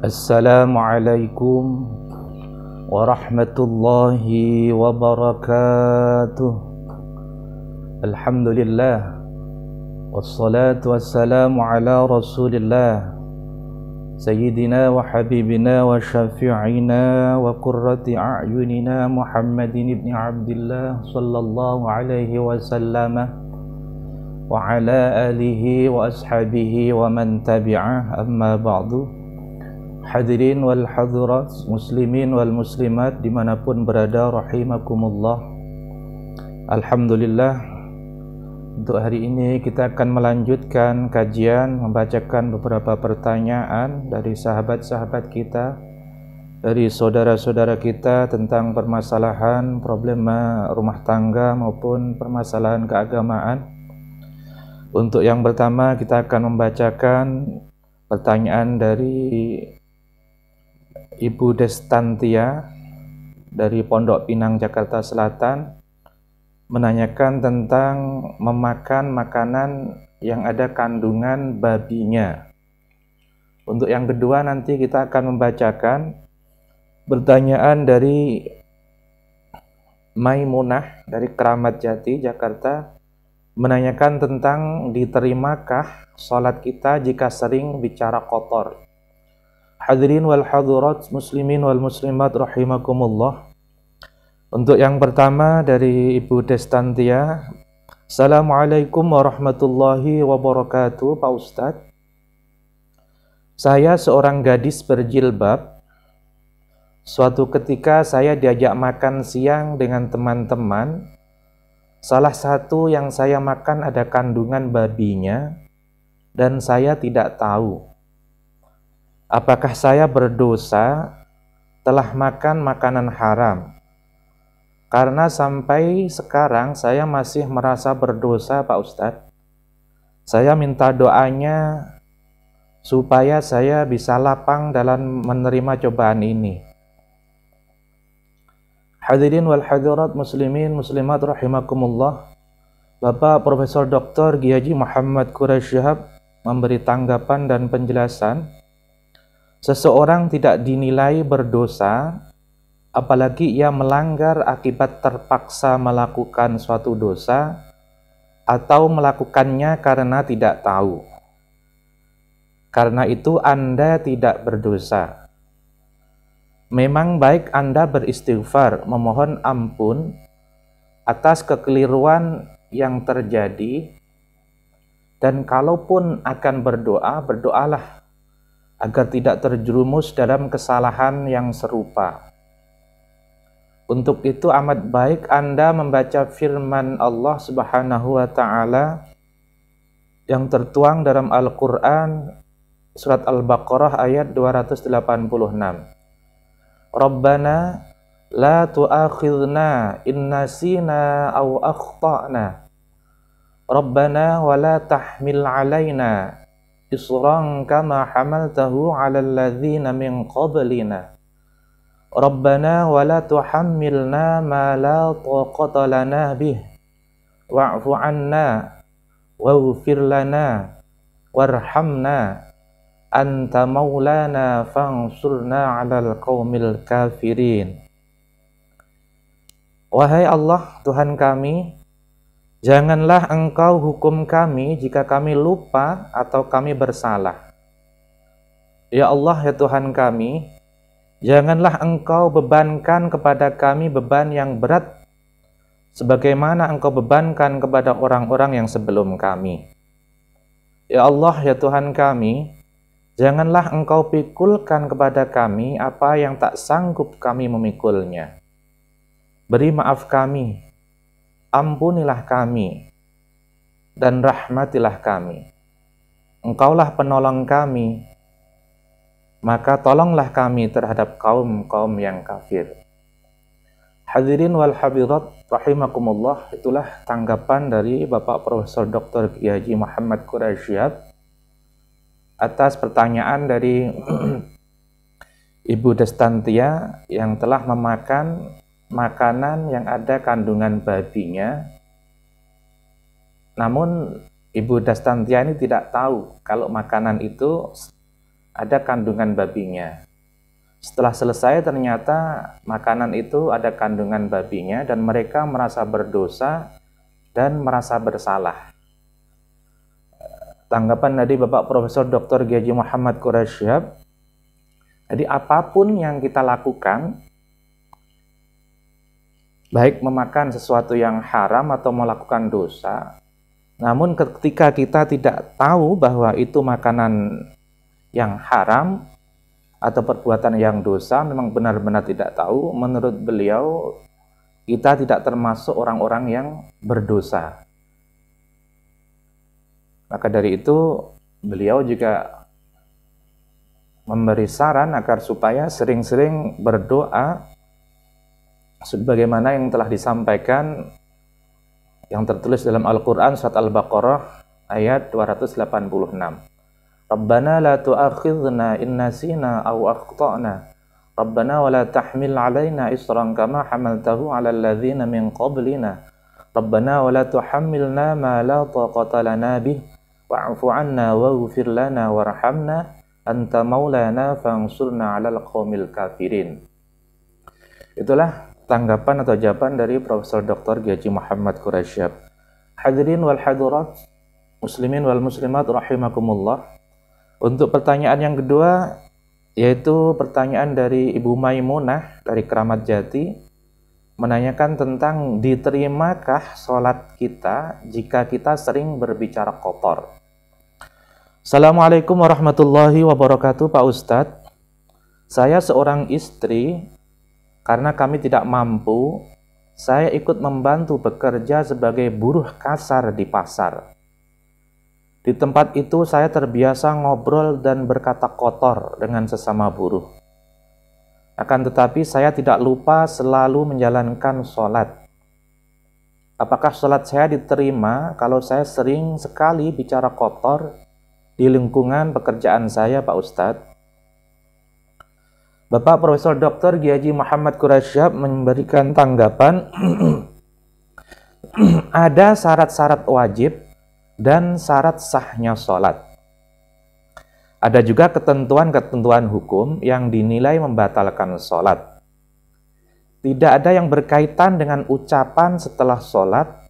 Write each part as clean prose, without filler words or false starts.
Assalamualaikum warahmatullahi wabarakatuh. Alhamdulillah wassalatu wassalamu ala rasulillah Sayyidina wa habibina wa syafi'ina wa qurrati a'yunina Muhammadin ibn Abdillah sallallahu alaihi wasallam wa ala alihi wa ashabihi wa man tabi'ah, amma ba'du. Hadirin wal hadirat, muslimin wal muslimat dimanapun berada, rahimakumullah. Alhamdulillah, untuk hari ini kita akan melanjutkan kajian, membacakan beberapa pertanyaan dari sahabat-sahabat kita, dari saudara-saudara kita tentang permasalahan problema rumah tangga maupun permasalahan keagamaan. Untuk yang pertama kita akan membacakan pertanyaan dari Ibu Destantia dari Pondok Pinang, Jakarta Selatan, menanyakan tentang memakan makanan yang ada kandungan babinya. Untuk yang kedua nanti kita akan membacakan pertanyaan dari Maimunah dari Keramat Jati, Jakarta, menanyakan tentang diterimakah sholat kita jika sering bicara kotor. Hadirin wal hadirat, muslimin wal muslimat rahimakumullah. Untuk yang pertama dari Ibu Destantia, Assalamualaikum warahmatullahi wabarakatuh. Pak Ustadz, saya seorang gadis berjilbab. Suatu ketika saya diajak makan siang dengan teman-teman. Salah satu yang saya makan ada kandungan babinya dan saya tidak tahu. Apakah saya berdosa telah makan makanan haram? Karena sampai sekarang saya masih merasa berdosa, Pak Ustadz. Saya minta doanya supaya saya bisa lapang dalam menerima cobaan ini. Hadirin wal hadirat, muslimin muslimat rahimakumullah. Bapak Profesor Dr. Kiai Haji Muhammad Quraisy Shihab memberi tanggapan dan penjelasan. Seseorang tidak dinilai berdosa apalagi ia melanggar akibat terpaksa melakukan suatu dosa atau melakukannya karena tidak tahu. Karena itu Anda tidak berdosa. Memang baik Anda beristighfar, memohon ampun atas kekeliruan yang terjadi, dan kalaupun akan berdoa, berdoalah agar tidak terjerumus dalam kesalahan yang serupa. Untuk itu amat baik Anda membaca firman Allah Subhanahu wa Ta'ala yang tertuang dalam Al-Quran surat Al-Baqarah ayat 286. Rabbana la tu'akhidna in nasina aw akhtana. Rabbana wa la tahmil alaina isran kama hamaltahu 'alal ladzina min qablina. Rabbana wa la tuhammilna ma la taqata lana bih wa'fu 'anna waghfir lana warhamna anta maulana fansurna 'alal qaumil kafirin. Wahai Allah, Tuhan kami, janganlah Engkau hukum kami jika kami lupa atau kami bersalah. Ya Allah, ya Tuhan kami, janganlah Engkau bebankan kepada kami beban yang berat sebagaimana Engkau bebankan kepada orang-orang yang sebelum kami. Ya Allah, ya Tuhan kami, janganlah Engkau pikulkan kepada kami apa yang tak sanggup kami memikulnya. Beri maaf kami, ampunilah kami, dan rahmatilah kami. Engkaulah penolong kami, maka tolonglah kami terhadap kaum-kaum yang kafir. Hadirin wal hadirat rahimakumullah, itulah tanggapan dari Bapak Profesor Dr. Kiai Haji Muhammad Quraisy Shihab atas pertanyaan dari Ibu Destantia yang telah memakan makanan yang ada kandungan babinya. Namun Ibu Destantia ini tidak tahu kalau makanan itu ada kandungan babinya. Setelah selesai ternyata makanan itu ada kandungan babinya dan mereka merasa berdosa dan merasa bersalah. Tanggapan dari Bapak Profesor Dr. Gyaji Muhammad Quraisyhab, jadi apapun yang kita lakukan, baik memakan sesuatu yang haram atau melakukan dosa, namun ketika kita tidak tahu bahwa itu makanan yang haram atau perbuatan yang dosa, memang benar-benar tidak tahu, menurut beliau kita tidak termasuk orang-orang yang berdosa. Maka dari itu beliau juga memberi saran agar supaya sering-sering berdoa sebagaimana yang telah disampaikan yang tertulis dalam Al-Quran surat Al-Baqarah ayat 286. Rabbana la tu'akhidhna in nasina aw akhtana. Rabbana wa la tahmil 'alaina isran kama hamaltahu 'alal ladzina min qablina. Rabbana wa la tuhammilna ma la taqata lana bih wa'fu 'anna waghfir lana warhamna anta maulana fansurna 'alal qaumil kafirin. Itulah tanggapan atau jawaban dari Profesor Dr. Gyaji Muhammad Quraisyhab. Hadirin wal hadirat, muslimin wal muslimat rahimakumullah. Untuk pertanyaan yang kedua, yaitu pertanyaan dari Ibu Maimunah dari Keramat Jati, menanyakan tentang diterimakah sholat kita jika kita sering berbicara kotor. Assalamualaikum warahmatullahi wabarakatuh, Pak Ustadz. Saya seorang istri. Karena kami tidak mampu, saya ikut membantu bekerja sebagai buruh kasar di pasar. Di tempat itu saya terbiasa ngobrol dan berkata kotor dengan sesama buruh. Akan tetapi saya tidak lupa selalu menjalankan sholat. Apakah sholat saya diterima kalau saya sering sekali bicara kotor di lingkungan pekerjaan saya, Pak Ustadz? Bapak Profesor Dr. Gyaji Muhammad Quraisyhab memberikan tanggapan ada syarat-syarat wajib dan syarat sahnya sholat. Ada juga ketentuan-ketentuan hukum yang dinilai membatalkan sholat. Tidak ada yang berkaitan dengan ucapan setelah sholat,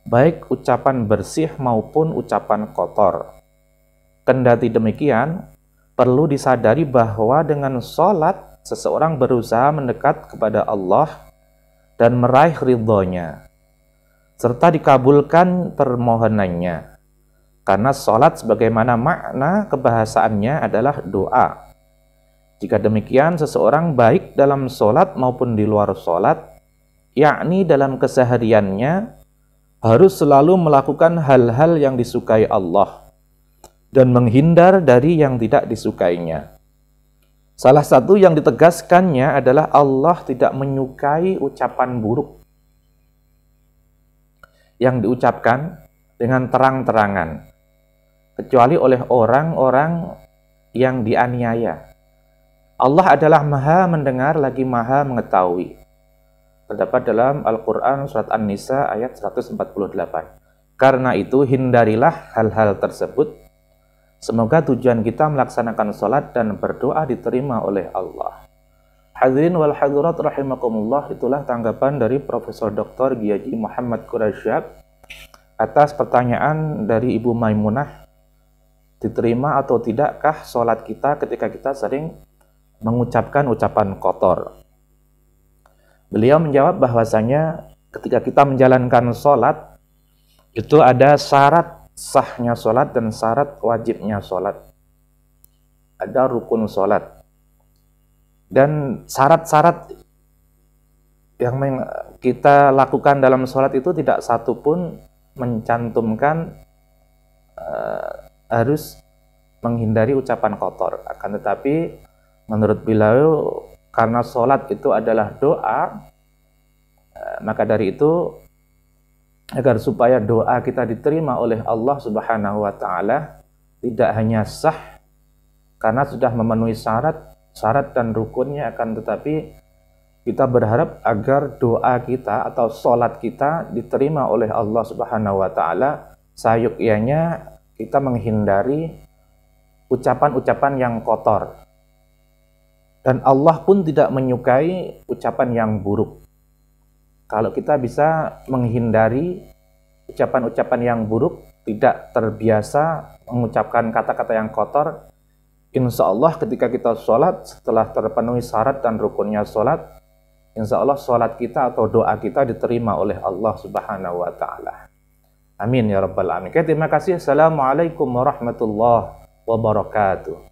baik ucapan bersih maupun ucapan kotor. Kendati demikian, perlu disadari bahwa dengan sholat, seseorang berusaha mendekat kepada Allah dan meraih ridhonya, serta dikabulkan permohonannya. Karena sholat sebagaimana makna kebahasaannya adalah doa. Jika demikian, seseorang baik dalam sholat maupun di luar sholat, yakni dalam kesehariannya, harus selalu melakukan hal-hal yang disukai Allah dan menghindar dari yang tidak disukainya. Salah satu yang ditegaskannya adalah Allah tidak menyukai ucapan buruk yang diucapkan dengan terang-terangan, kecuali oleh orang-orang yang dianiaya. Allah adalah Maha mendengar lagi Maha mengetahui. Terdapat dalam Al-Quran surat An-Nisa ayat 148. Karena itu hindarilah hal-hal tersebut. Semoga tujuan kita melaksanakan sholat dan berdoa diterima oleh Allah. Hadirin wal hadirat rahimakumullah, itulah tanggapan dari Profesor Dr. Gyaji Muhammad Quraisyhab atas pertanyaan dari Ibu Maimunah, diterima atau tidakkah sholat kita ketika kita sering mengucapkan ucapan kotor. Beliau menjawab bahwasanya ketika kita menjalankan sholat, itu ada syarat sahnya sholat dan syarat wajibnya sholat. Ada rukun sholat. Dan syarat-syarat yang kita lakukan dalam sholat itu tidak satu pun mencantumkan harus menghindari ucapan kotor. Akan tetapi menurut beliau, karena sholat itu adalah doa, maka dari itu agar supaya doa kita diterima oleh Allah Subhanahu wa Ta'ala, tidak hanya sah karena sudah memenuhi syarat dan rukunnya, akan tetapi kita berharap agar doa kita atau sholat kita diterima oleh Allah Subhanahu wa Ta'ala, sayukyanya kita menghindari ucapan-ucapan yang kotor. Dan Allah pun tidak menyukai ucapan yang buruk. Kalau kita bisa menghindari ucapan-ucapan yang buruk, tidak terbiasa mengucapkan kata-kata yang kotor, insya Allah ketika kita sholat, setelah terpenuhi syarat dan rukunnya sholat, insya Allah sholat kita atau doa kita diterima oleh Allah Subhanahu wa Ta'ala. Amin ya Rabbal Alamin. Oke, terima kasih. Assalamualaikum warahmatullahi wabarakatuh.